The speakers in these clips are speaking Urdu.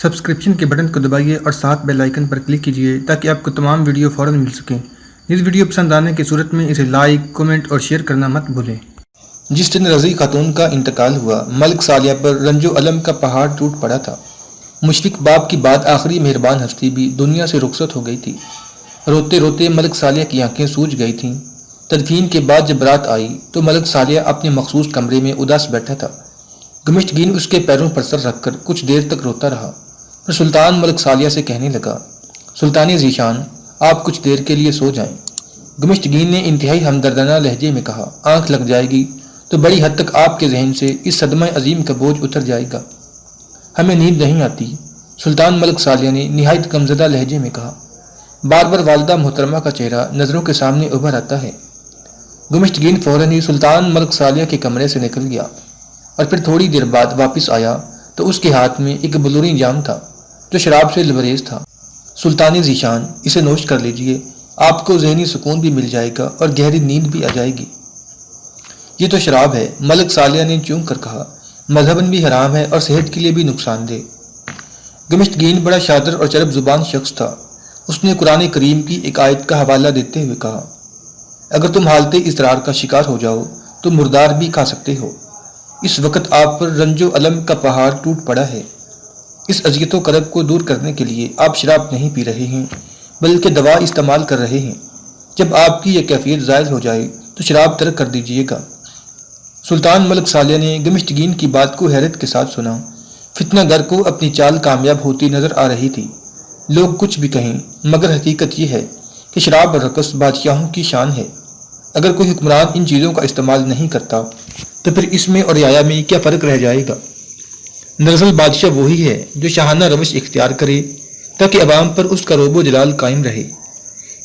سبسکرپشن کے بٹن کو دبائیے اور ساتھ بیل آئیکن پر کلک کیجیے تاکہ آپ کو تمام ویڈیو فوراً مل سکیں۔ اس ویڈیو پسند آنے کی صورت میں اسے لائک، کمنٹ اور شیئر کرنا مت بھولیں۔ جس دن رضی خاتون کا انتقال ہوا، ملک سالیہ پر رنج و الم کا پہاڑ ٹوٹ پڑا تھا۔ مشفق باپ کی بعد آخری مہربان ہستی بھی دنیا سے رخصت ہو گئی تھی۔ روتے روتے ملک سالیہ کی آنکھیں سوج گئی تھیں۔ تدفین کے بعد جب رات آئی تو ملک سالیہ اپنے مخصوص کمرے میں اداس بیٹھا تھا۔ گمشتگین اس کے پیروں پر سر رکھ کر کچھ دیر تک روتا رہا۔ پھر سلطان ملک سالیہ سے کہنے لگا، سلطان ذیشان، آپ کچھ دیر کے لیے سو جائیں۔ گمشتگین نے انتہائی ہمدردانہ لہجے میں کہا، آنکھ لگ جائے گی تو بڑی حد تک آپ کے ذہن سے اس صدمہ عظیم کا بوجھ اتر جائے گا۔ ہمیں نیند نہیں آتی، سلطان ملک سالیہ نے نہایت غمزدہ لہجے میں کہا۔ بار بار والدہ محترمہ کا چہرہ نظروں کے سامنے ابھر آتا ہے۔ گمشتگین فوراً ہی سلطان ملک سالیہ کے کمرے سے نکل گیا اور پھر تھوڑی دیر بعد واپس آیا تو اس کے ہاتھ میں ایک بلوری جام تھا جو شراب سے لبریز تھا۔ سلطان ذیشان، اسے نوش کر لیجئے، آپ کو ذہنی سکون بھی مل جائے گا اور گہری نیند بھی آ جائے گی۔ یہ تو شراب ہے، ملک سالیہ نے چونک کر کہا، مذہباً بھی حرام ہے اور صحت کے لیے بھی نقصان دہ۔ گمشتگین بڑا شادر اور چرب زبان شخص تھا۔ اس نے قرآن کریم کی ایک آیت کا حوالہ دیتے ہوئے کہا، اگر تم حالت اضطرار کا شکار ہو جاؤ تو مردار بھی کھا سکتے ہو۔ اس وقت آپ پر رنج و الم کا پہاڑ ٹوٹ پڑا ہے۔ اس اذیت و کرب کو دور کرنے کے لیے آپ شراب نہیں پی رہے ہیں بلکہ دوا استعمال کر رہے ہیں۔ جب آپ کی یہ کیفیت زائل ہو جائے تو شراب ترک کر دیجیے گا۔ سلطان ملک سالیہ نے گمشتگین کی بات کو حیرت کے ساتھ سنا۔ فتنہ گر کو اپنی چال کامیاب ہوتی نظر آ رہی تھی۔ لوگ کچھ بھی کہیں مگر حقیقت یہ ہے کہ شراب اور رقص بادشاہوں کی شان ہے۔ اگر کوئی حکمران ان چیزوں کا استعمال نہیں کرتا تو پھر اس میں اور رعایا میں کیا فرق رہ جائے گا؟ دراصل بادشاہ وہی ہے جو شاہانہ روش اختیار کرے تاکہ عوام پر اس کا روب و جلال قائم رہے۔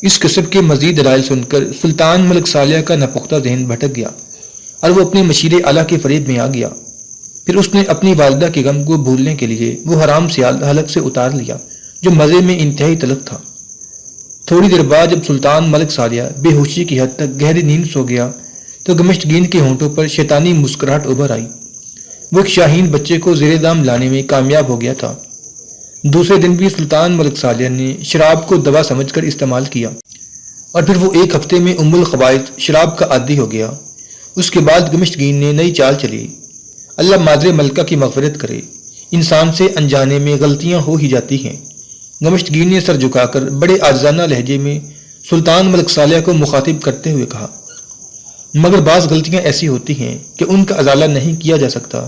اس قسم کے مزید دلائل سن کر سلطان ملک سالیہ کا ناپختہ ذہن بھٹک گیا اور وہ اپنے مشیر اعلیٰ کے فریب میں آ گیا۔ پھر اس نے اپنی والدہ کے غم کو بھولنے کے لیے وہ حرام سیال حلق سے اتار لیا جو مزے میں انتہائی تلخ تھا۔ تھوڑی دیر بعد جب سلطان ملک سالیہ بے ہوشی کی حد تک گہری نیند سو گیا تو گمشتگین کے ہونٹوں پر شیطانی مسکراہٹ ابھر آئی۔ وہ ایک شاہین بچے کو زیر دام لانے میں کامیاب ہو گیا تھا۔ دوسرے دن بھی سلطان ملک سالیہ نے شراب کو دوا سمجھ کر استعمال کیا اور پھر وہ ایک ہفتے میں الخبائث شراب کا عادی ہو گیا۔ اس کے بعد گمشتگین نے نئی چال چلی۔ اللہ مادر ملکہ کی مغفرت کرے، انسان سے انجانے میں غلطیاں ہو ہی جاتی ہیں۔ گمشتگین نے سر جھکا کر بڑے عاجزانہ لہجے میں سلطان ملک سالیہ کو مخاطب کرتے ہوئے کہا، مگر بعض غلطیاں ایسی ہوتی ہیں کہ ان کا ازالہ نہیں کیا جا سکتا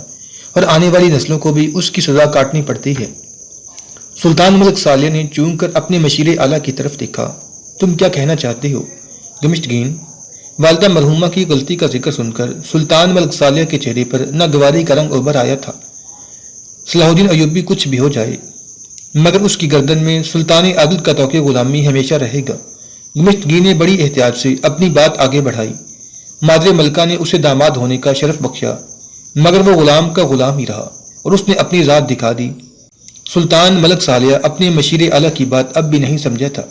اور آنے والی نسلوں کو بھی اس کی سزا کاٹنی پڑتی ہے۔ سلطان ملک سالیہ نے چونک کر اپنے مشیر اعلیٰ کی طرف دیکھا، تم کیا کہنا چاہتے ہو؟ گمشتگین، والدہ مرحومہ کی غلطی کا ذکر سن کر سلطان ملک سالیہ کے چہرے پر ناگواری کا رنگ ابھر آیا تھا۔ صلاح الدین ایوبی کچھ بھی ہو جائے مگر اس کی گردن میں سلطان عادل کا توقع غلامی ہمیشہ رہے گا۔ گمشتگین نے بڑی احتیاط سے اپنی بات آگے بڑھائی۔ مادر ملکہ نے اسے داماد ہونے کا شرف بخشا مگر وہ غلام کا غلام ہی رہا اور اس نے اپنی ذات دکھا دی۔ سلطان ملک سالیہ اپنے مشیر اعلیٰ کی بات اب بھی نہیں سمجھا تھا۔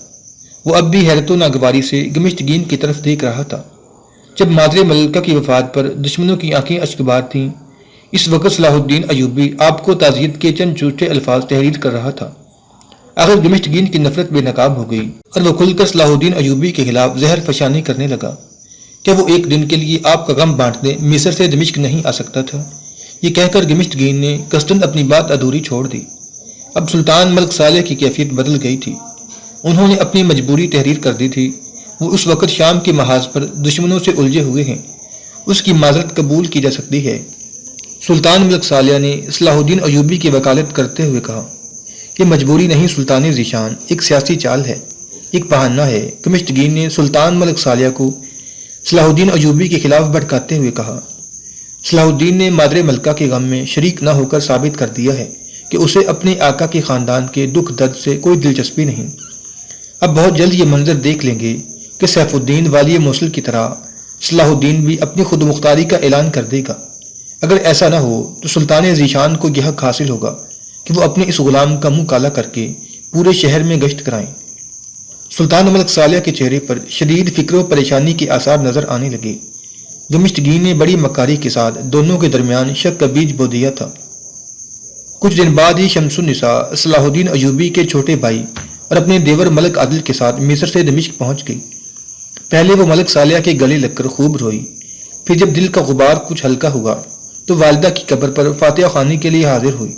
وہ اب بھی حیرت و ناگواری سے گمشتگین کی طرف دیکھ رہا تھا۔ جب مادر ملکہ کی وفات پر دشمنوں کی آنکھیں اشکبار تھیں، اس وقت صلاح الدین ایوبی آپ کو تعزیت کے چند جھوٹے الفاظ تحریر کر رہا تھا۔ آخر گمشتگین کی نفرت بے نقاب ہو گئی اور وہ کھل کر صلاح الدین ایوبی کے خلاف زہر فشانی کرنے لگا۔ کیا وہ ایک دن کے لیے آپ کا غم بانٹنے مصر سے دمشق نہیں آ سکتا تھا؟ یہ کہہ کر گمشتگین نے قصداً اپنی بات ادھوری چھوڑ دی۔ اب سلطان ملک سالیہ کی کیفیت بدل گئی تھی۔ انہوں نے اپنی مجبوری تحریر کر دی تھی۔ وہ اس وقت شام کے محاذ پر دشمنوں سے الجھے ہوئے ہیں۔ اس کی معذرت قبول کی جا سکتی ہے۔ سلطان ملک سالیہ نے صلاح الدین ایوبی کی وکالت کرتے ہوئے کہا، یہ مجبوری نہیں سلطان ذیشان، ایک سیاسی چال ہے، ایک بہانہ ہے۔ گمشتگین نے سلطان ملک سالیہ کو صلاح الدین ایوبی کے خلاف بھڑکاتے ہوئے کہا، صلاح الدین نے مادر ملکہ کے غم میں شریک نہ ہو کر ثابت کر دیا ہے کہ اسے اپنے آقا کے خاندان کے دکھ درد سے کوئی دلچسپی نہیں۔ اب بہت جلد یہ منظر دیکھ لیں گے کہ سیف الدین والی موصل کی طرح صلاح الدین بھی اپنی خود مختاری کا اعلان کر دے گا۔ اگر ایسا نہ ہو تو سلطان ذیشان کو یہ حق حاصل ہوگا کہ وہ اپنے اس غلام کا منہ کالا کر کے پورے شہر میں گشت کرائیں۔ سلطان ملک سالیہ کے چہرے پر شدید فکر و پریشانی کے آثار نظر آنے لگے۔ گمشتگین نے بڑی مکاری کے ساتھ دونوں کے درمیان شک کا بیج بو دیا تھا۔ کچھ دن بعد ہی شمس النساء صلاح الدین ایوبی کے چھوٹے بھائی اور اپنے دیور ملک عادل کے ساتھ مصر سے دمشق پہنچ گئی۔ پہلے وہ ملک صالح کے گلے لگ کر خوب روئی، پھر جب دل کا غبار کچھ ہلکا ہوا تو والدہ کی قبر پر فاتحہ خوانی کے لیے حاضر ہوئی۔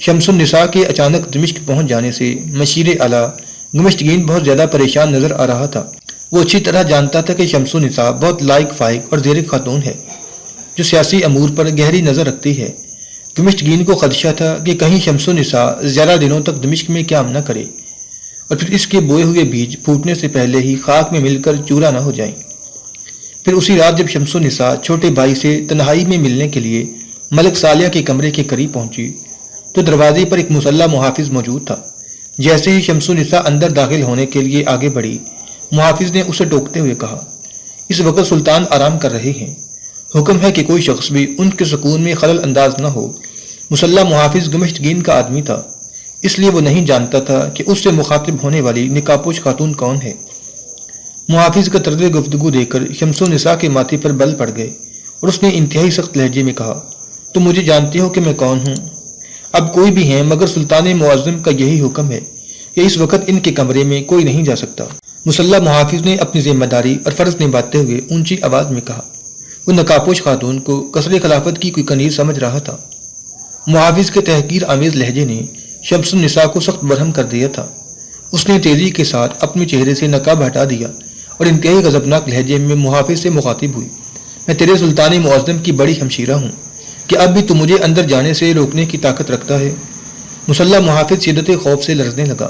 شمس النساء کے اچانک دمشق پہنچ جانے سے مشیر اعلیٰ گمشتگین بہت زیادہ پریشان نظر آ رہا تھا۔ وہ اچھی طرح جانتا تھا کہ شمس النساء بہت لائق فائق اور زیرک خاتون ہے جو سیاسی امور پر گہری نظر رکھتی ہے۔ گمشتگین کو خدشہ تھا کہ کہیں شمس النساء زیادہ دنوں تک دمشق میں قیام نہ کرے اور پھر اس کے بوئے ہوئے بیج پھوٹنے سے پہلے ہی خاک میں مل کر چورا نہ ہو جائیں۔ پھر اسی رات جب شمس النساء چھوٹے بھائی سے تنہائی میں ملنے کے لیے ملک صالح کے کمرے کے قریب پہنچی تو دروازے پر ایک مسلح محافظ موجود تھا۔ جیسے ہی شمس النساء اندر داخل ہونے کے لیے آگے بڑھی، محافظ نے اسے ٹوکتے ہوئے کہا، اس وقت سلطان آرام کر رہے ہیں، حکم ہے کہ کوئی شخص بھی ان کے سکون میں خلل انداز نہ ہو۔ مسلح محافظ گمشتگین کا آدمی تھا، اس لیے وہ نہیں جانتا تھا کہ اس سے مخاطب ہونے والی نقابپوش خاتون کون ہے۔ محافظ کا طرز گفتگو دیکھ کر شمس النساء کے ماتھے پر بل پڑ گئے اور اس نے انتہائی سخت لہجے میں کہا، تم مجھے جانتے ہو کہ میں کون ہوں؟ اب کوئی بھی ہیں مگر سلطان معظم کا یہی حکم ہے کہ اس وقت ان کے کمرے میں کوئی نہیں جا سکتا۔ مسلح محافظ نے اپنی ذمہ داری اور فرض نبھاتے ہوئے اونچی آواز میں کہا۔ وہ نقابپوش خاتون کو قصر خلافت کی کوئی کنیر سمجھ رہا تھا۔ محافظ کے تحقیر آمیز لہجے نے شمس النساء کو سخت برہم کر دیا تھا۔ اس نے تیزی کے ساتھ اپنے چہرے سے نقاب ہٹا دیا اور انتہائی غضبناک لہجے میں محافظ سے مخاطب ہوئی، میں تیرے سلطان معظم کی بڑی ہمشیرہ ہوں، کہ اب بھی تو مجھے اندر جانے سے روکنے کی طاقت رکھتا ہے؟ مسلح محافظ شدت خوف سے لرزنے لگا۔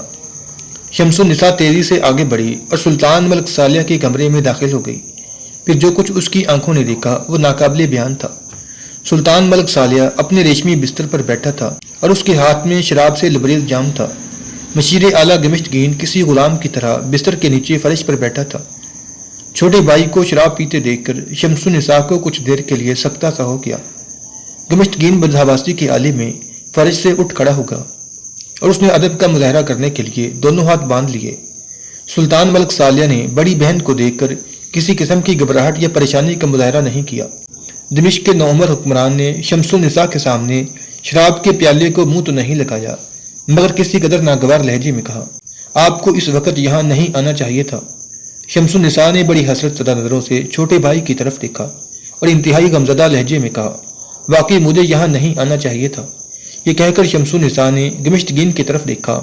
شمس النساء تیزی سے آگے بڑھی اور سلطان ملک صالح کے کمرے میں داخل ہو گئی۔ پھر جو کچھ اس کی آنکھوں نے دیکھا وہ ناقابل بیان تھا۔ سلطان ملک صالح اپنے ریشمی بستر پر بیٹھا تھا اور اس کے ہاتھ میں شراب سے لبریز جام تھا۔ مشیر اعلیٰ گمشتگین کسی غلام کی طرح بستر کے نیچے فرش پر بیٹھا تھا۔ چھوٹے بھائی کو شراب پیتے دیکھ کر شمس النساء کو کچھ دیر کے لیے سکتہ سا ہو گیا۔ گمشتگین بدحواسی کے عالم میں فرش سے اٹھ کھڑا ہوگا اور اس نے ادب کا مظاہرہ کرنے کے لیے دونوں ہاتھ باندھ لیے۔ سلطان ملک صالح نے بڑی بہن کو دیکھ کر کسی قسم کی گھبراہٹ یا پریشانی کا مظاہرہ نہیں کیا۔ دمشق کے نوعمر حکمران نے شمس النساء کے سامنے شراب کے پیالے کو منہ تو نہیں لگایا مگر کسی قدر ناگوار لہجے میں کہا، آپ کو اس وقت یہاں نہیں آنا چاہیے تھا۔ شمس النساء نے بڑی حسرت زدہ نظروں سے چھوٹے بھائی کی طرف دیکھا اور انتہائی غمزدہ لہجے میں کہا، واقعی مجھے یہاں نہیں آنا چاہیے تھا۔ یہ کہہ کر شمس النساء نے گمشتگین کی طرف دیکھا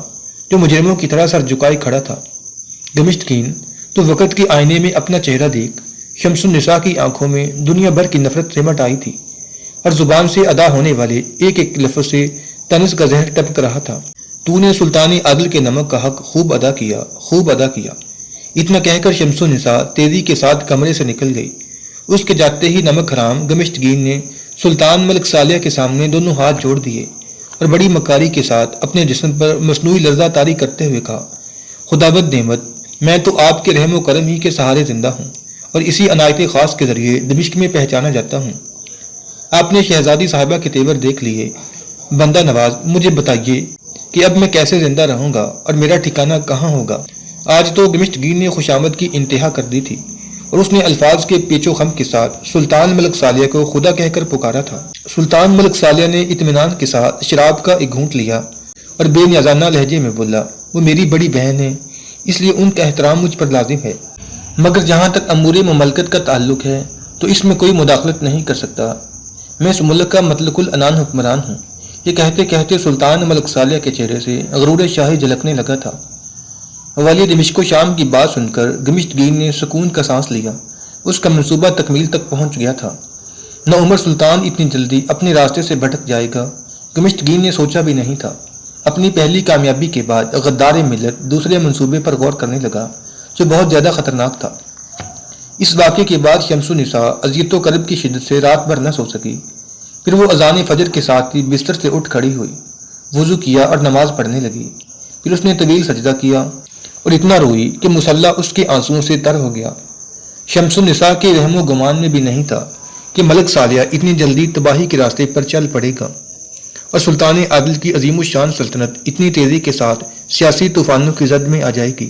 جو مجرموں کی طرح سر جھکائے کھڑا تھا۔ گمشتگین تو وقت کے آئینے میں اپنا چہرہ دیکھ شمس النساء کی آنکھوں میں دنیا بھر کی نفرت سمٹ آئی تھی اور زبان سے ادا ہونے والے ایک ایک لفظ سے طنز کا زہر ٹپک رہا تھا۔ تو نے سلطان عادل کے نمک کا حق خوب ادا کیا، خوب ادا کیا۔ اتنا کہہ کر شمس النساء تیزی کے ساتھ کمرے سے نکل گئی۔ اس کے جاتے ہی نمک حرام گمشتگین نے سلطان ملک صالح کے سامنے دونوں ہاتھ جوڑ دیے اور بڑی مکاری کے ساتھ اپنے جسم پر مصنوعی لرزہ طاری کرتے ہوئے کہا، خداوند نعمت، میں تو آپ کے رحم و کرم ہی کے سہارے زندہ ہوں اور اسی عنایت خاص کے ذریعے دمشق میں پہچانا جاتا ہوں۔ آپ نے شہزادی صاحبہ کے تیور دیکھ لیے، بندہ نواز مجھے بتائیے کہ اب میں کیسے زندہ رہوں گا اور میرا ٹھکانہ کہاں ہوگا؟ آج تو گمشتگین نے خوشامد کی انتہا کر دی تھی اور اس نے الفاظ کے پیچ و خم کے ساتھ سلطان ملک صالح کو خدا کہہ کر پکارا تھا۔ سلطان ملک صالح نے اطمینان کے ساتھ شراب کا ایک گھونٹ لیا اور بے نیازانہ لہجے میں بولا، وہ میری بڑی بہن ہے، اس لیے ان کا احترام مجھ پر لازم ہے، مگر جہاں تک امور مملکت کا تعلق ہے تو اس میں کوئی مداخلت نہیں کر سکتا۔ میں اس ملک کا مطلق العنان حکمران ہوں۔ یہ کہتے کہتے سلطان ملک صالح کے چہرے سے غرور شاہی جھلکنے لگا تھا۔ والی دمشق و شام کی بات سن کر گمشتگین نے سکون کا سانس لیا۔ اس کا منصوبہ تکمیل تک پہنچ گیا تھا۔ نہ عمر سلطان اتنی جلدی اپنے راستے سے بھٹک جائے گا، گمشتگین نے سوچا بھی نہیں تھا۔ اپنی پہلی کامیابی کے بعد غدار ملت دوسرے منصوبے پر غور کرنے لگا جو بہت زیادہ خطرناک تھا۔ اس واقعے کے بعد شمس النساء اذیت و کرب کی شدت سے رات بھر نہ سو سکی۔ پھر وہ اذان فجر کے ساتھ ہی بستر سے اٹھ کھڑی ہوئی، وضو کیا اور نماز پڑھنے لگی۔ پھر اس نے طویل سجدہ کیا اور اتنا روئی کہ مسلح اس کے آنسوؤں سے تر ہو گیا۔ شمس النساء کے رحم و گمان میں بھی نہیں تھا کہ ملک صالح اتنی جلدی تباہی کے راستے پر چل پڑے گا اور سلطان عادل کی عظیم الشان سلطنت اتنی تیزی کے ساتھ سیاسی طوفانوں کی زد میں آ جائے گی۔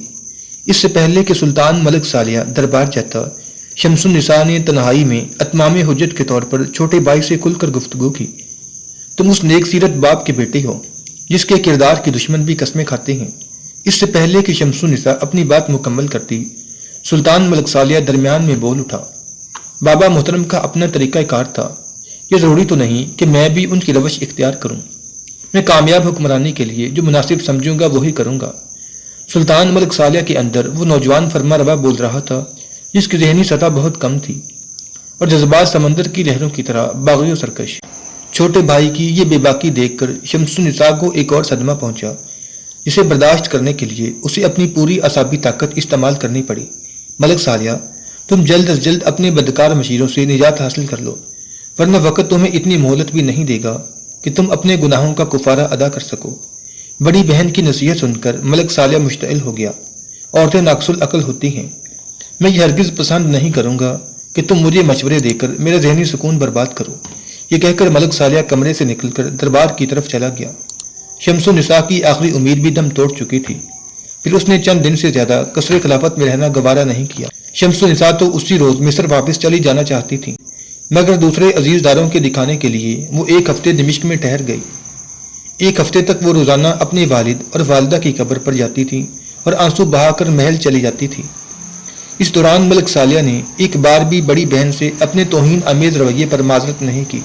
اس سے پہلے کہ سلطان ملک صالح دربار جاتا، شمس النساء نے تنہائی میں اتمام حجت کے طور پر چھوٹے بھائی سے کھل کر گفتگو کی۔ تم اس نیک سیرت باپ کے بیٹے ہو جس کے کردار کے دشمن بھی قسمیں کھاتے ہیں۔ اس سے پہلے کہ شمس النساء اپنی بات مکمل کرتی، سلطان ملک صالح درمیان میں بول اٹھا۔ بابا محترم کا اپنا طریقہ کار تھا، یہ ضروری تو نہیں کہ میں بھی ان کی روش اختیار کروں۔ میں کامیاب حکمرانی کے لیے جو مناسب سمجھوں گا وہی کروں گا۔ سلطان ملک صالح کے اندر وہ نوجوان فرما روا بول رہا تھا جس کی ذہنی سطح بہت کم تھی اور جذبات سمندر کی لہروں کی طرح باغی و سرکش۔ چھوٹے بھائی کی یہ بے باکی دیکھ کر شمس النساء کو ایک اور صدمہ پہنچا، جسے برداشت کرنے کے لیے اسے اپنی پوری اعصابی طاقت استعمال کرنی پڑی۔ ملک صالح، تم جلد از جلد اپنے بدکار مشیروں سے نجات حاصل کر لو، ورنہ وقت تمہیں اتنی مہلت بھی نہیں دے گا کہ تم اپنے گناہوں کا کفارہ ادا کر سکو۔ بڑی بہن کی نصیحت سن کر ملک صالح مشتعل ہو گیا۔ عورتیں ناقص العقل ہوتی ہیں، میں یہ ہرگز پسند نہیں کروں گا کہ تم مجھے مشورے دے کر میرا ذہنی سکون برباد کرو۔ یہ کہہ کر ملک صالح کمرے سے نکل کر دربار کی طرف چلا گیا۔ شمس النساء کی آخری امید بھی دم توڑ چکی تھی، پھر اس نے چند دن سے زیادہ قصر خلافت میں رہنا گوارا نہیں کیا۔ شمس النساء تو اسی روز مصر واپس چلی جانا چاہتی تھی، مگر دوسرے عزیز داروں کے دکھانے کے لیے وہ ایک ہفتے دمشق میں ٹھہر گئی۔ ایک ہفتے تک وہ روزانہ اپنے والد اور والدہ کی قبر پر جاتی تھی اور آنسو بہا کر محل چلی جاتی تھی۔ اس دوران ملک صالح نے ایک بار بھی بڑی بہن سے اپنے توہین آمیز رویے پر معذرت نہیں کی۔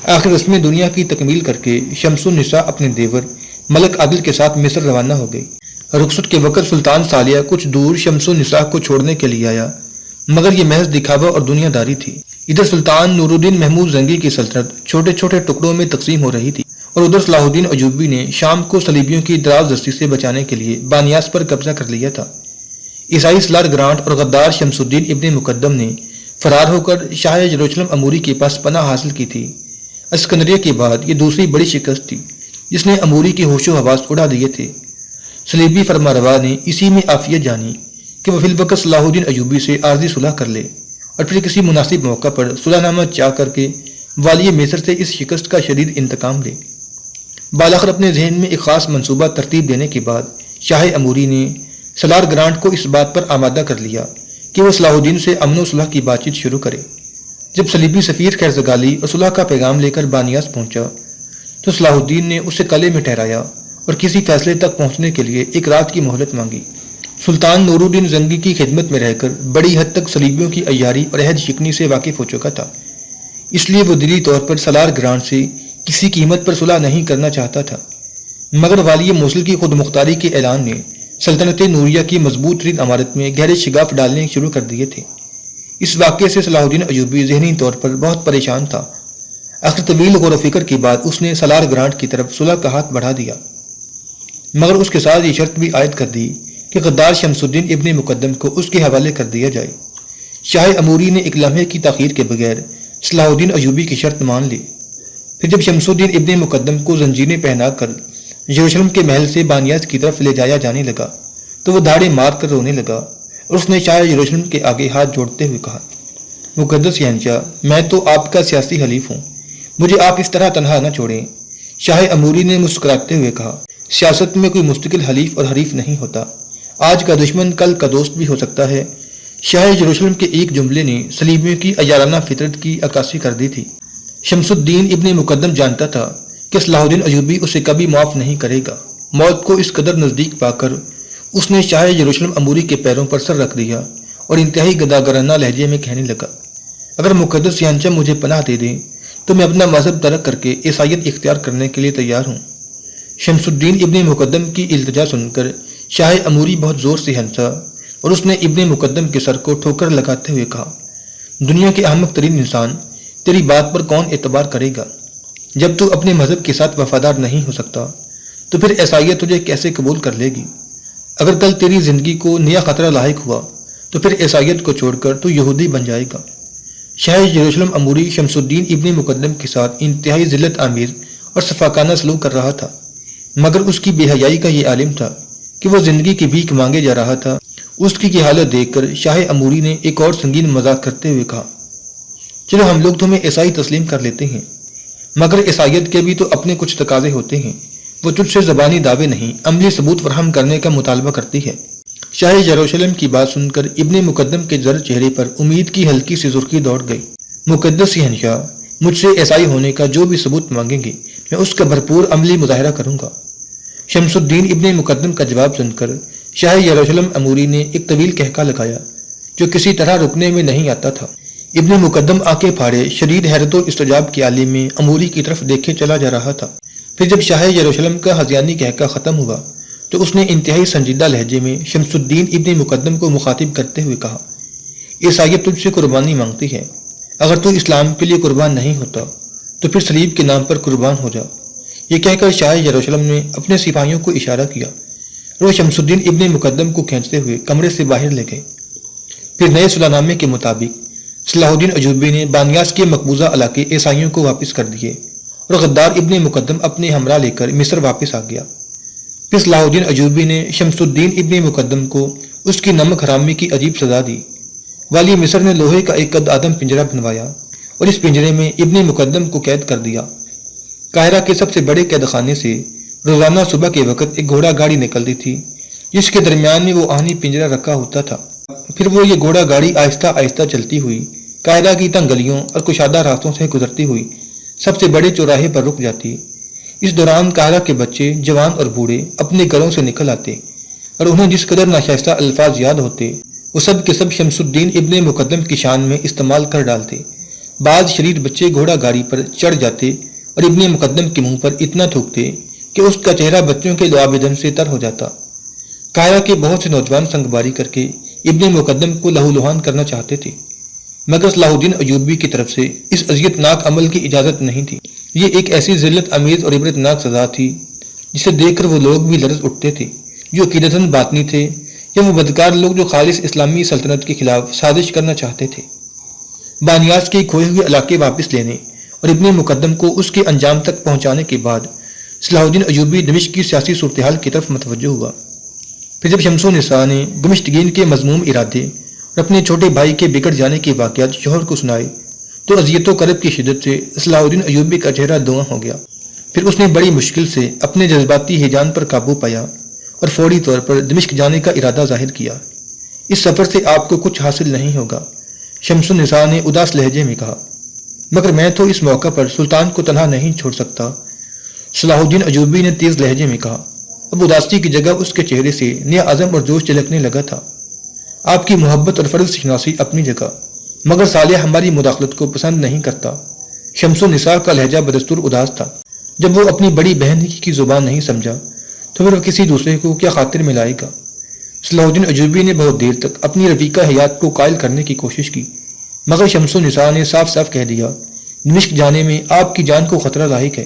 آخر رسم دنیا کی تکمیل کر کے شمس النساء اپنے دیور ملک عادل کے ساتھ مصر روانہ ہو گئی۔ رخصت کے وقت سلطان صالح کچھ دور شمس النساء کو چھوڑنے کے لیے آیا، مگر یہ محض دکھاوا اور دنیا داری تھی۔ ادھر سلطان نور الدین محمود زنگی کی سلطنت چھوٹے چھوٹے ٹکڑوں میں تقسیم ہو رہی تھی، اور ادھر صلاح الدین ایوبی نے شام کو صلیبیوں کی دراز دستی سے بچانے کے لیے بانیاس پر قبضہ کر لیا تھا۔ عیسائی سالار گرانٹ اور غدار شمس الدین ابن مقدم نے فرار ہو کر شاہ یروشلم اموری کے پاس پناہ حاصل کی تھی۔ اسکندریہ کے بعد یہ دوسری بڑی شکست تھی جس نے اموری کے ہوش و حواس اڑا دیے تھے۔ صلیبی فرما روا نے اسی میں عافیت جانی کہ وہ فی الوقت صلاح الدین ایوبی سے عارضی صلح کر لے اور پھر کسی مناسب موقع پر صلح نامہ چاہ کر کے والی مصر سے اس شکست کا شدید انتقام لے۔ بالاخر اپنے ذہن میں ایک خاص منصوبہ ترتیب دینے کے بعد شاہ اموری نے سالار گرانٹ کو اس بات پر آمادہ کر لیا کہ وہ صلاح الدین سے امن و صلح کی بات چیت شروع کرے۔ جب صلیبی سفیر خیرزگالی اور صلح کا پیغام لے کر بانیاس پہنچا تو صلاح الدین نے اسے قلعے میں ٹھہرایا اور کسی فیصلے تک پہنچنے کے لیے ایک رات کی مہلت مانگی۔ سلطان نور الدین زنگی کی خدمت میں رہ کر بڑی حد تک صلیبیوں کی عیاری اور عہد شکنی سے واقف ہو چکا تھا، اس لیے وہ دلی طور پر سالار گرانٹ سے کسی قیمت پر صلح نہیں کرنا چاہتا تھا، مگر والی موصل کی خود مختاری کے اعلان نے سلطنت نوریہ کی مضبوط ترین عمارت میں گہرے شگاف ڈالنے شروع کر دیے تھے۔ اس واقعے سے صلاح الدین ایوبی ذہنی طور پر بہت پریشان تھا۔ آخر طویل غور و فکر کے بعد اس نے سالار گرانٹ کی طرف صلح کا ہاتھ بڑھا دیا، مگر اس کے ساتھ یہ شرط بھی عائد کر دی کہ غدار شمس الدین ابن مقدم کو اس کے حوالے کر دیا جائے۔ شاہ اموری نے ایک لمحے کی تاخیر کے بغیر صلاح الدین ایوبی کی شرط مان لی۔ پھر جب شمس الدین ابن مقدم کو زنجیریں پہنا کر یروشلم کے محل سے بانیاس کی طرف لے جایا جانے لگا تو وہ دھاڑے مار کر رونے لگا اور اس نے شاہ یروشلم کے آگے ہاتھ جوڑتے ہوئے کہا، مقدس شہنشاہ، میں تو آپ کا سیاسی حلیف ہوں، مجھے آپ اس طرح تنہا نہ چھوڑیں۔ شاہ اموری نے مسکراتے ہوئے کہا، سیاست میں کوئی مستقل حلیف اور حریف نہیں ہوتا، آج کا دشمن کل کا دوست بھی ہو سکتا ہے۔ شاہ یروشلم کے ایک جملے نے صلیبیوں کی عیارانہ فطرت کی عکاسی کر دی تھی۔ شمس الدین ابن مقدم جانتا تھا کہ صلاح الدین ایوبی اسے کبھی معاف نہیں کرے گا۔ موت کو اس قدر نزدیک پا کر اس نے شاہ یروشلم اموری کے پیروں پر سر رکھ دیا اور انتہائی گداگرانہ لہجے میں کہنے لگا، اگر مقدس شہنشاہ مجھے پناہ دے دیں تو میں اپنا مذہب ترک کر کے عیسائیت اختیار کرنے کے لیے تیار ہوں۔ شمس الدین ابن مقدم کی التجا سن کر شاہ اموری بہت زور سے ہنسا اور اس نے ابن مقدم کے سر کو ٹھوکر لگاتے ہوئے کہا، دنیا کے احمق ترین انسان، تیری بات پر کون اعتبار کرے گا؟ جب تو اپنے مذہب کے ساتھ وفادار نہیں ہو سکتا تو پھر عیسائیت تجھے کیسے قبول کر لے گی؟ اگر کل تیری زندگی کو نیا خطرہ لاحق ہوا تو پھر عیسائیت کو چھوڑ کر تو یہودی بن جائے گا۔ شاہ یروشلم اموری شمس الدین ابن مقدم کے ساتھ انتہائی ذلت آمیز اور شفاقانہ سلوک کر رہا تھا، مگر اس کی بے حیائی کا یہ عالم تھا کہ وہ زندگی کی بھیک مانگے جا رہا تھا۔ اس کی یہ حالت دیکھ کر شاہ اموری نے ایک اور سنگین مذاق کرتے ہوئے کہا، چلو ہم لوگ تمہیں عیسائی تسلیم کر لیتے ہیں، مگر عیسائیت کے بھی تو اپنے کچھ تقاضے ہوتے ہیں، وہ تجھ سے زبانی دعوے نہیں عملی ثبوت فراہم کرنے کا مطالبہ کرتی ہے۔ شاہ یروشلم کی بات سن کر ابن مقدم کے زرد چہرے پر امید کی ہلکی سی سرخی دوڑ گئی۔ مقدس شہنشاہ، مجھ سے عیسائی ہونے کا جو بھی ثبوت مانگیں گے میں اس کا بھرپور عملی مظاہرہ کروں گا۔ شمس الدین ابن مقدم کا جواب سن کر شاہ یروشلم اموری نے ایک طویل کہکا لگایا جو کسی طرح رکنے میں نہیں آتا تھا۔ ابن مقدم آنکھیں پھاڑے شدید حیرت و استعجاب کے عالم میں اموری کی طرف دیکھے چلا جا رہا تھا۔ پھر جب شاہ یروشلم کا ہذیانی کہکا ختم ہوا تو اس نے انتہائی سنجیدہ لہجے میں شمس الدین ابن مقدم کو مخاطب کرتے ہوئے کہا، عیسائیت تجھ سے قربانی مانگتی ہے، اگر تو اسلام کے لیے قربان نہیں ہوتا تو پھر صلیب کے نام پر قربان ہو جا۔ یہ کہہ کر شاہ یروشلم نے اپنے سپاہیوں کو اشارہ کیا اور وہ شمس الدین ابن مقدم کو کھینچتے ہوئے کمرے سے باہر لے گئے۔ پھر نئے صلح نامے کے مطابق صلاح الدین ایوبی نے بانیاس کے مقبوضہ علاقے عیسائیوں کو واپس کر دیے اور غدار ابن مقدم اپنے ہمراہ لے کر مصر واپس آ گیا۔ پھر صلاح الدین ایوبی نے شمس الدین ابن مقدم کو اس کی نمک حرامی کی عجیب سزا دی۔ والی مصر نے لوہے کا ایک قد آدم پنجرہ بنوایا اور اس پنجرے میں ابن مقدم کو قید کر دیا۔ قاہرہ کے سب سے بڑے قید خانے سے روزانہ صبح کے وقت ایک گھوڑا گاڑی نکلتی تھی جس کے درمیان میں وہ آہنی پنجرہ رکھا ہوتا تھا۔ پھر وہ یہ گھوڑا گاڑی آہستہ آہستہ چلتی ہوئی قاہرہ کی تنگ گلیوں اور کشادہ راستوں سے گزرتی ہوئی سب سے بڑے چوراہے پر رک جاتی۔ اس دوران قاہرہ کے بچے، جوان اور بوڑھے اپنے گھروں سے نکل آتے اور انہیں جس قدر ناشائستہ الفاظ یاد ہوتے وہ سب کے سب شمس الدین ابن مقدم کی شان میں استعمال کر ڈالتے۔ بعض شریر بچے گھوڑا گاڑی پر چڑھ جاتے اور ابن مقدم کے منہ پر اتنا تھوکتے کہ اس کا چہرہ بچوں کے لعاب دم سے تر ہو جاتا۔ قاہرہ کے بہت سے نوجوان سنگباری کر کے ابن مقدم کو لہو لہان کرنا چاہتے تھے، مگر صلاح الدین ایوبی کی طرف سے اس اذیت ناک عمل کی اجازت نہیں تھی۔ یہ ایک ایسی ذلت امیز اور عبرت ناک سزا تھی جسے دیکھ کر وہ لوگ بھی لرز اٹھتے تھے جو عقیدتاً باطنی تھے، یا وہ بدکار لوگ جو خالص اسلامی سلطنت کے خلاف سازش کرنا چاہتے تھے۔ بانیاس کے کھوئے ہوئے علاقے واپس لینے اور ابن مقدم کو اس کے انجام تک پہنچانے کے بعد صلاح الدین ایوبی دمشق کی سیاسی صورتحال کی طرف متوجہ ہوا۔ پھر جب شمس النساء نے دمشقیین کے مذموم ارادے اور اپنے چھوٹے بھائی کے بگڑ جانے کے واقعات شوہر کو سنائے تو اذیت و کرب کی شدت سے صلاح الدین ایوبی کا چہرہ دھواں ہو گیا۔ پھر اس نے بڑی مشکل سے اپنے جذباتی ہیجان پر قابو پایا اور فوری طور پر دمشق جانے کا ارادہ ظاہر کیا۔ اس سفر سے آپ کو کچھ حاصل نہیں ہوگا، شمس النساء نے اداس لہجے میں کہا، مگر میں تو اس موقع پر سلطان کو تنہا نہیں چھوڑ سکتا۔ صلاح الدین ایوبی نے تیز لہجے میں کہا۔ اب اداسی کی جگہ اس کے چہرے سے نیا عزم اور جوش چلکنے لگا تھا۔ آپ کی محبت اور فرض شناسی اپنی جگہ، مگر صالح ہماری مداخلت کو پسند نہیں کرتا۔ شمس النساء کا لہجہ بدستور اداس تھا۔ جب وہ اپنی بڑی بہن کی زبان نہیں سمجھا تو پھر وہ کسی دوسرے کو کیا خاطر میں لائے گا۔ صلاح الدین ایوبی نے بہت دیر تک اپنی رفیقہ حیات کو قائل کرنے کی کوشش کی، مگر شمس النساء نے صاف صاف کہہ دیا، دمشق جانے میں آپ کی جان کو خطرہ لاحق ہے۔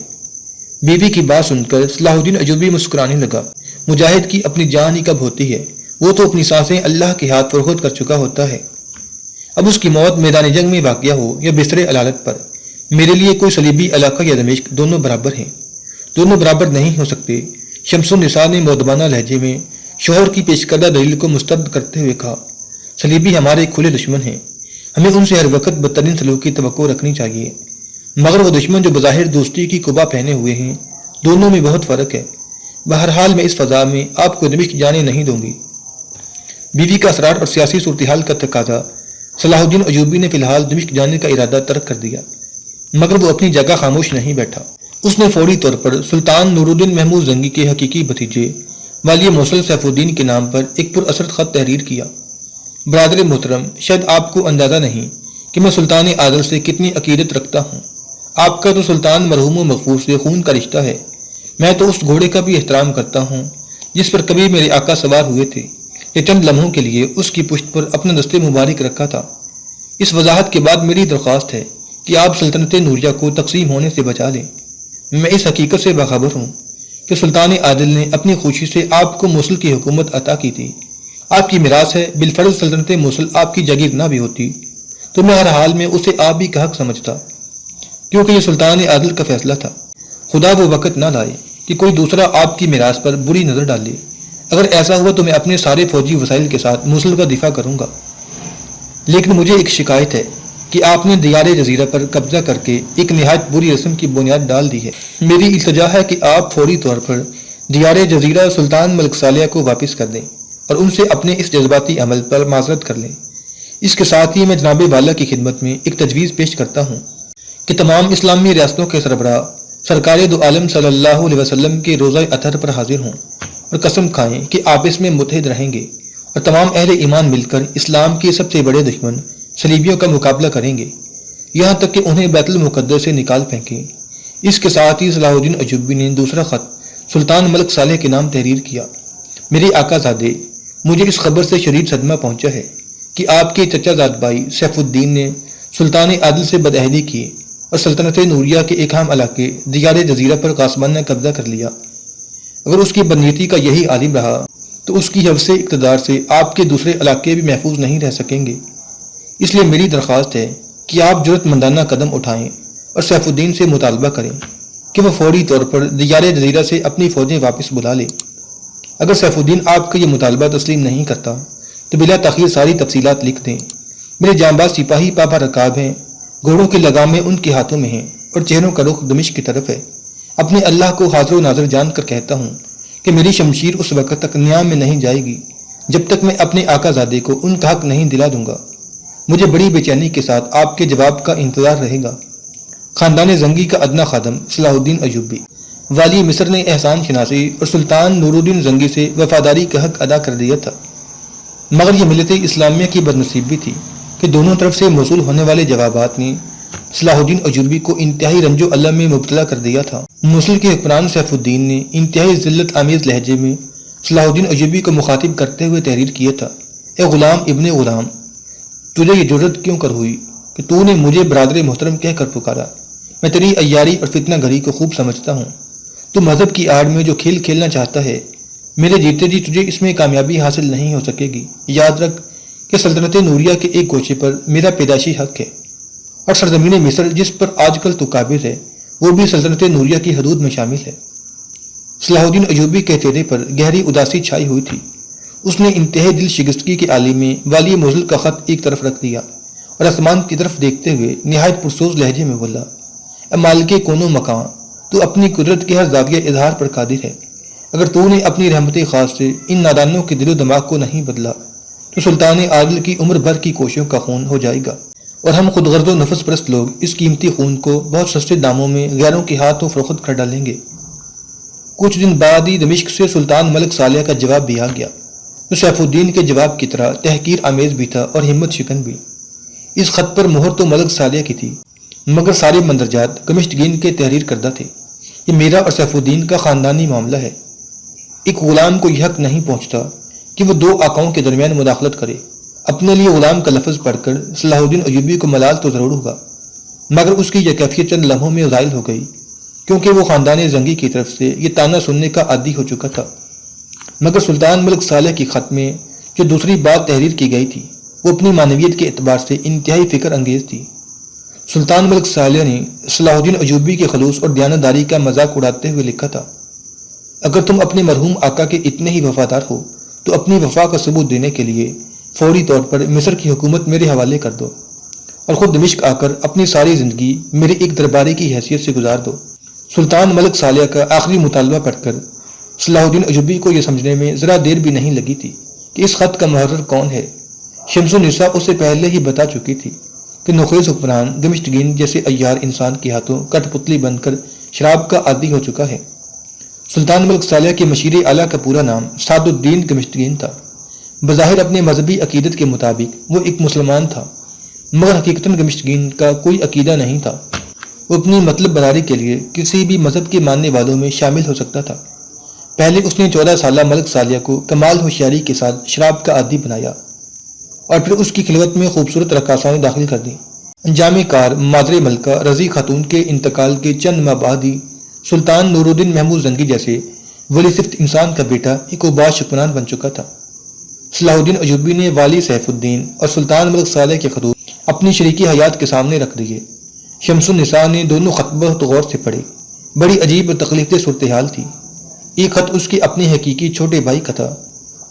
بیوی کی بات سن کر صلاح الدین ایوبی مسکرانے لگا۔ مجاہد کی اپنی جان ہی کب ہوتی ہے، وہ تو اپنی سانسیں اللہ کے ہاتھ فروخت کر چکا ہوتا ہے۔ اب اس کی موت میدان جنگ میں واقع ہو یا بستر علالت پر، میرے لیے کوئی صلیبی علاقہ یا دمشق دونوں برابر ہیں، دونوں برابر نہیں ہو سکتے۔ شمس النساء نے مؤدبانہ لہجے میں شوہر کی پیش کردہ دلیل کو مسترد کرتے ہوئے کہا، صلیبی ہمارے کھلے دشمن ہیں، ہمیں ان سے ہر وقت بدترین سلوک کی توقع رکھنی چاہیے، مگر وہ دشمن جو بظاہر دوستی کی قبا پہنے ہوئے ہیں، دونوں میں بہت فرق ہے۔ بہرحال میں اس فضا میں آپ کو دمشق جانے نہیں دوں گی۔ بیوی کا اثرات اور سیاسی صورتحال کا تقاضا صلاح الدین ایوبی نے فی الحال دمشق جانے کا ارادہ ترک کر دیا، مگر وہ اپنی جگہ خاموش نہیں بیٹھا۔ اس نے فوری طور پر سلطان نور الدین محمود زنگی کے حقیقی بھتیجے والی موصل سیف الدین کے نام پر ایک پر اثر خط تحریر کیا۔ برادر محترم، شاید آپ کو اندازہ نہیں کہ میں سلطان عادل سے کتنی عقیدت رکھتا ہوں۔ آپ کا تو سلطان مرحوم و مغفور سے خون کا رشتہ ہے۔ میں تو اس گھوڑے کا بھی احترام کرتا ہوں جس پر کبھی میرے آقا سوار ہوئے تھے، یہ چند لمحوں کے لیے اس کی پشت پر اپنا دستے مبارک رکھا تھا۔ اس وضاحت کے بعد میری درخواست ہے کہ آپ سلطنت نوریہ کو تقسیم ہونے سے بچا لیں۔ میں اس حقیقت سے باخبر ہوں کہ سلطان عادل نے اپنی خوشی سے آپ کو موصل کی حکومت عطا کی تھی۔ آپ کی میراث ہے، بالفرض سلطنت موصل آپ کی جگیر نہ بھی ہوتی تو میں ہر حال میں اسے آپ ہی کا حق سمجھتا، کیونکہ یہ سلطان عادل کا فیصلہ تھا۔ خدا وہ وقت نہ لائے کہ کوئی دوسرا آپ کی میراث پر بری نظر ڈال لے۔ اگر ایسا ہوا تو میں اپنے سارے فوجی وسائل کے ساتھ موصل کا دفاع کروں گا۔ لیکن مجھے ایک شکایت ہے کہ آپ نے دیار جزیرہ پر قبضہ کر کے ایک نہایت بری رسم کی بنیاد ڈال دی ہے۔ میری التجا ہے کہ آپ فوری طور پر دیار جزیرہ سلطان ملک صالح کو واپس کر دیں اور ان سے اپنے اس جذباتی عمل پر معذرت کر لیں۔ اس کے ساتھ ہی میں جناب والا کی خدمت میں ایک تجویز پیش کرتا ہوں کہ تمام اسلامی ریاستوں کے سربراہ سرکار دو عالم صلی اللہ علیہ وسلم کے روزہ اطہر پر حاضر ہوں اور قسم کھائیں کہ آپس میں متحد رہیں گے اور تمام اہل ایمان مل کر اسلام کے سب سے بڑے دشمن صلیبیوں کا مقابلہ کریں گے، یہاں تک کہ انہیں بیت المقدس سے نکال پھینکیں۔ اس کے ساتھ ہی صلاح الدین ایوبی نے دوسرا خط سلطان ملک صالح کے نام تحریر کیا۔ میرے آقا زادے، مجھے اس خبر سے شدید صدمہ پہنچا ہے کہ آپ کے چچا زاد بھائی سیف الدین نے سلطان عادل سے بدعہدی کی اور سلطنت نوریہ کے ایک اہم علاقے دیار جزیرہ پر غاصبانہ قبضہ کر لیا۔ اگر اس کی بدنیتی کا یہی عالم رہا تو اس کی حوث اقتدار سے آپ کے دوسرے علاقے بھی محفوظ نہیں رہ سکیں گے۔ اس لیے میری درخواست ہے کہ آپ جرأت مندانہ قدم اٹھائیں اور سیف الدین سے مطالبہ کریں کہ وہ فوری طور پر دیار جزیرہ سے اپنی فوجیں واپس بلا لے۔ اگر سیف الدین آپ کا یہ مطالبہ تسلیم نہیں کرتا تو بلا تاخیر ساری تفصیلات لکھ دیں۔ میرے جانباز سپاہی پابا رکاب ہیں، گھوڑوں کی لگامیں ان کے ہاتھوں میں ہیں اور چہروں کا رخ دمشق کی طرف ہے۔ اپنے اللہ کو حاضر و ناظر جان کر کہتا ہوں کہ میری شمشیر اس وقت تک نیام میں نہیں جائے گی جب تک میں اپنے آقا زادے کو ان کا حق نہیں دلا دوں گا۔ مجھے بڑی بے چینی کے ساتھ آپ کے جواب کا انتظار رہے گا۔ خاندان زنگی کا ادنا خادم صلاح الدین ایوبی۔ والی مصر نے احسان شناسی اور سلطان نور الدین زنگی سے وفاداری کا حق ادا کر دیا تھا، مگر یہ ملت اسلامیہ کی بدنصیبی تھی کہ دونوں طرف سے موصول ہونے والے جوابات نے صلاح الدین ایوبی کو انتہائی رنج و الم میں مبتلا کر دیا تھا۔ موصل کے حکمران سیف الدین نے انتہائی ذلت آمیز لہجے میں صلاح الدین ایوبی کو مخاطب کرتے ہوئے تحریر کیا تھا، اے غلام ابن غلام، تجھے یہ جرت کیوں کر ہوئی کہ تو نے مجھے برادر محترم کہہ کر پکارا؟ میں تیری عیاری اور فتنہ گھری کو خوب سمجھتا ہوں۔ تو مذہب کی آڑ میں جو کھیل کھیلنا چاہتا ہے، میرے جیتے جی تجھے اس میں کامیابی حاصل نہیں ہو سکے گی۔ یاد رکھ کہ سلطنت نوریہ کے ایک گوشے پر میرا پیدائشی حق ہے اور سرزمین مصر جس پر آج کل تو قابض ہے وہ بھی سلطنت نوریہ کی حدود میں شامل ہے۔ صلاح الدین ایوبی کے چہرے پر گہری اداسی چھائی ہوئی تھی۔ اس نے انتہائی دل شگستگی کے عالم میں والی موصل کا خط ایک طرف رکھ دیا اور آسمان کی طرف دیکھتے ہوئے نہایت پرسوز لہجے میں بولا، اے مالک کون و مکان، تو اپنی قدرت کے ہر زاویہ اظہار پر قادر ہے۔ اگر تو نے اپنی رحمت خاص سے ان نادانوں کے دل و دماغ کو نہیں بدلا تو سلطان عادل کی عمر بھر کی کوششوں کا خون ہو جائے گا اور ہم خود غرض و نفس پرست لوگ اس قیمتی خون کو بہت سستے داموں میں غیروں کے ہاتھوں فروخت کر ڈالیں گے۔ کچھ دن بعد ہی دمشق سے سلطان ملک صالح کا جواب بھی آ گیا، جو سیف الدین کے جواب کی طرح تحقیر آمیز بھی تھا اور ہمت شکن بھی۔ اس خط پر مہر تو ملک صالح کی تھی، مگر سارے مندرجات گمشتگین کے تحریر کردہ تھے۔ یہ میرا اور سیف الدین کا خاندانی معاملہ ہے۔ ایک غلام کو یہ حق نہیں پہنچتا کہ وہ دو آقاؤں کے درمیان مداخلت کرے۔ اپنے لیے غلام کا لفظ پڑھ کر صلاح الدین ایوبی کو ملال تو ضرور ہوگا، مگر اس کی یہ کیفیت چند لمحوں میں زائل ہو گئی، کیونکہ وہ خاندان زنگی کی طرف سے یہ تانا سننے کا عادی ہو چکا تھا۔ مگر سلطان ملک صالح کی خط میں جو دوسری بات تحریر کی گئی تھی وہ اپنی معنویت کے اعتبار سے انتہائی فکر انگیز تھی۔ سلطان ملک صالح نے صلاح الدین ایوبی کے خلوص اور دیانتداری کا مذاق اڑاتے ہوئے لکھا تھا، اگر تم اپنے مرحوم آقا کے اتنے ہی وفادار ہو تو اپنی وفا کا ثبوت دینے کے لیے فوری طور پر مصر کی حکومت میرے حوالے کر دو اور خود دمشق آ کر اپنی ساری زندگی میرے ایک درباری کی حیثیت سے گزار دو۔ سلطان ملک صالح کا آخری مطالبہ پڑھ کر صلاح الدین ایوبی کو یہ سمجھنے میں ذرا دیر بھی نہیں لگی تھی کہ اس خط کا محرر کون ہے۔ شمس النساء اسے پہلے ہی بتا چکی تھی کہ نخیز حکمران گمشتگین جیسے عیار انسان کے ہاتھوں کٹ پتلی بن کر شراب کا عادی ہو چکا ہے۔ سلطان ملک صالح کے مشیر اعلیٰ کا پورا نام سعد الدین گمشتگین تھا۔ بظاہر اپنے مذہبی عقیدت کے مطابق وہ ایک مسلمان تھا، مگر حقیقتاً گمشتگین کا کوئی عقیدہ نہیں تھا۔ وہ اپنی مطلب برداری کے لیے کسی بھی مذہب کے ماننے والوں میں شامل ہو سکتا تھا۔ پہلے اس نے 14 سالہ ملک صالح کو کمال ہوشیاری کے ساتھ شراب کا عادی بنایا اور پھر اس کی خلوت میں خوبصورت رقاصانیں داخل کر دیں۔ انجام کار مادر ملکہ رضی خاتون کے انتقال کے چند ماہ بعد ہی سلطان نور الدین محمود زنگی جیسے ولی صفت انسان کا بیٹا ایک اوباش حکمران بن چکا تھا۔ صلاح الدین ایوبی نے والی سیف الدین اور سلطان ملک صالح کے خطوط اپنی شریکی حیات کے سامنے رکھ دیے۔ شمس النساء نے دونوں خط بہت غور سے پڑھے۔ بڑی عجیب اور تکلیف دہ صورتحال تھی۔ ایک خط اس کے اپنے حقیقی چھوٹے بھائی کا تھا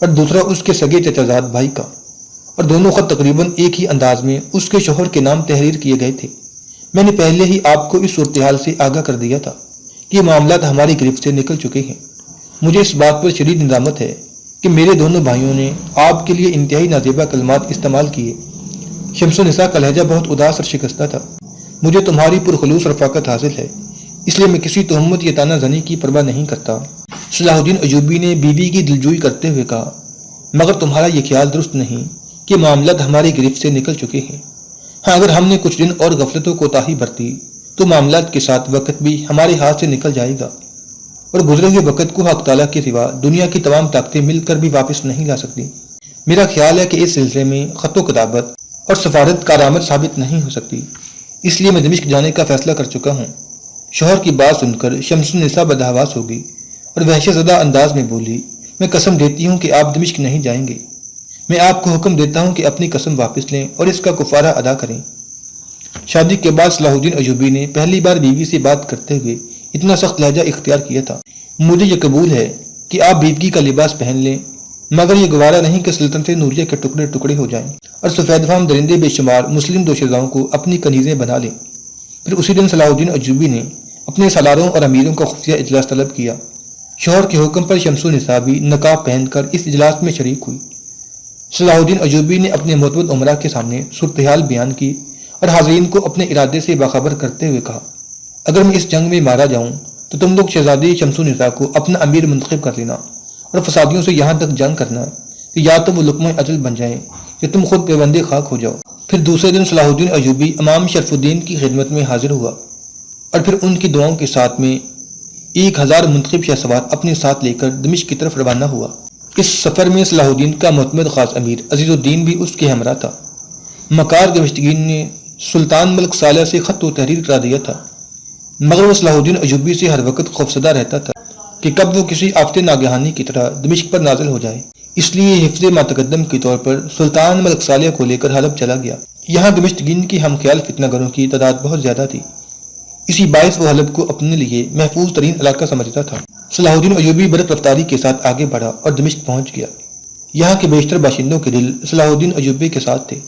اور دوسرا اس کے سگے چچا زاد بھائی کا، اور دونوں خط تقریباً ایک ہی انداز میں اس کے شوہر کے نام تحریر کیے گئے تھے۔ میں نے پہلے ہی آپ کو اس صورتحال سے آگاہ کر دیا تھا کہ یہ معاملات ہماری گرفت سے نکل چکے ہیں۔ مجھے اس بات پر شدید ندامت ہے کہ میرے دونوں بھائیوں نے آپ کے لیے انتہائی نازیبا کلمات استعمال کیے۔ شمس النساء کا لہجہ بہت اداس اور شکستہ تھا۔ مجھے تمہاری پرخلوص رفاقت حاصل ہے، اس لیے میں کسی تہمت یا تانہ زنی کی پرواہ نہیں کرتا۔ صلاح الدین ایوبی نے بیوی کی دلجوئی کرتے ہوئے کہا، مگر تمہارا یہ خیال درست نہیں کہ معاملات ہماری گرفت سے نکل چکے ہیں۔ ہاں، اگر ہم نے کچھ دن اور غفلت و کوتاہی برتی تو معاملات کے ساتھ وقت بھی ہمارے ہاتھ سے نکل جائے گا، اور گزرے ہوئے وقت کو حق تعالیٰ کے سوا دنیا کی تمام طاقتیں مل کر بھی واپس نہیں لا سکتی۔ میرا خیال ہے کہ اس سلسلے میں خط و کتابت اور سفارت کارآمد ثابت نہیں ہو سکتی، اس لیے میں دمشق جانے کا فیصلہ کر چکا ہوں۔ شوہر کی بات سن کر شمس النساء بدحواس ہو گئی اور وحشت زدہ انداز میں بولی، میں قسم دیتی ہوں کہ آپ دمشق نہیں جائیں گے۔ میں آپ کو حکم دیتا ہوں کہ اپنی قسم واپس لیں اور اس کا کفارہ ادا کریں۔ شادی کے بعد صلاح الدین ایوبی نے پہلی بار بیوی سے بات کرتے ہوئے اتنا سخت لہجہ اختیار کیا تھا، مجھے یہ قبول ہے کہ آپ بیوی کا لباس پہن لیں، مگر یہ گوارا نہیں کہ سلطنت نوریہ کے ٹکڑے ٹکڑے ہو جائیں اور سفید فام درندے بے شمار مسلم دوشیزاؤں کو اپنی کنیزیں بنا لیں۔ پھر اسی دن صلاح الدین ایوبی نے اپنے سالاروں اور امیروں کا خفیہ اجلاس طلب کیا۔ شوہر کے حکم پر شمس النساء بھی نقاب پہن کر اس اجلاس میں شریک ہوئی۔ صلاح الدین ایوبی نے اپنے معتمد امراء کے سامنے صورتحال بیان کی اور حاضرین کو اپنے ارادے سے باخبر کرتے ہوئے کہا، اگر میں اس جنگ میں مارا جاؤں تو تم لوگ شہزادی شمس النساء کو اپنا امیر منتخب کر لینا اور فسادیوں سے یہاں تک جنگ کرنا کہ یا تو وہ لقمہ اجل بن جائیں یا تم خود پیوند خاک ہو جاؤ۔ پھر دوسرے دن صلاح الدین ایوبی امام شرف الدین کی خدمت میں حاضر ہوا اور پھر ان کی دعاؤں کے ساتھ میں 1000 منتخب شہ سوار اپنے ساتھ لے کر دمشق کی طرف روانہ ہوا۔ اس سفر میں صلاح الدین کا معتمد خاص امیر عزیز الدین بھی اس کے ہمراہ تھا۔ مکار دمشقین نے سلطان ملک صالح سے خط و تحریر کرا دیا تھا، مگر وہ صلاح الدین ایوبی سے ہر وقت خوفزدہ رہتا تھا کہ کب وہ کسی آفت ناگہانی کی طرح دمشق پر نازل ہو جائے، اس لیے حفظ ماتقدم کے طور پر سلطان ملک صالح کو لے کر حلب چلا گیا۔ یہاں دمشقین کی ہم خیال فتنہ گروں کی تعداد بہت زیادہ تھی، اسی باعث وہ حلب کو اپنے لیے محفوظ ترین علاقہ سمجھتا تھا۔ صلاح الدین ایوبی برق رفتاری کے ساتھ آگے بڑھا اور دمشق پہنچ گیا۔ یہاں کے بیشتر باشندوں کے دل صلاح الدین ایوبی کے ساتھ تھے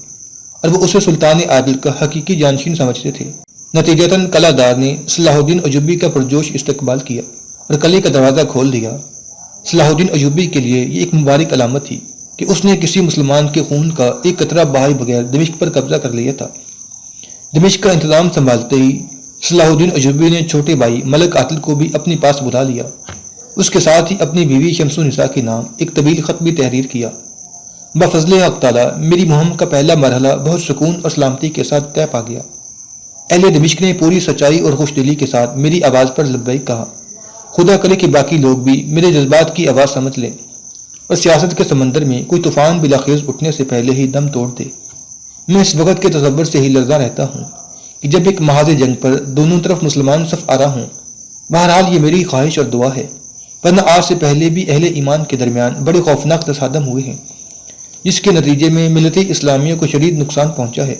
اور وہ اسے سلطان عادل کا حقیقی جانشین سمجھتے تھے۔ نتیجتاً قلعہ دار نے صلاح الدین ایوبی کا پرجوش استقبال کیا اور قلعے کا دروازہ کھول دیا۔ صلاح الدین ایوبی کے لیے یہ ایک مبارک علامت تھی کہ اس نے کسی مسلمان کے خون کا ایک قطرہ بہائے بغیر دمشق پر قبضہ کر لیا تھا۔ دمشق کا انتظام سنبھالتے ہی صلاح الدین ایوبی نے چھوٹے بھائی ملک عادل کو بھی اپنے پاس بلا لیا۔ اس کے ساتھ ہی اپنی بیوی شمس النساء کے نام ایک طویل خط بھی تحریر کیا۔ بفضل حق تعالیٰ میری مہم کا پہلا مرحلہ بہت سکون اور سلامتی کے ساتھ طے پا گیا۔ اہل دمشق نے پوری سچائی اور خوش دلی کے ساتھ میری آواز پر لبیک کہا۔ خدا کرے کہ باقی لوگ بھی میرے جذبات کی آواز سمجھ لیں اور سیاست کے سمندر میں کوئی طوفان بلاخیز اٹھنے سے پہلے ہی دم توڑ دے۔ میں اس وقت کے تصور سے ہی لرزاں رہتا ہوں کہ جب ایک محاذ جنگ پر دونوں طرف مسلمان صف آرا ہوں۔ بہرحال یہ میری خواہش اور دعا ہے، ورنہ آج سے پہلے بھی اہل ایمان کے درمیان بڑے خوفناک تصادم ہوئے ہیں، جس کے نتیجے میں ملت اسلامیہ کو شدید نقصان پہنچا ہے۔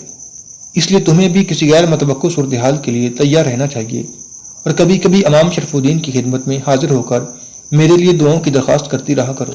اس لیے تمہیں بھی کسی غیر متوقع صورتحال کے لیے تیار رہنا چاہیے اور کبھی کبھی امام شرف الدین کی خدمت میں حاضر ہو کر میرے لیے دعاؤں کی درخواست کرتی رہا کرو۔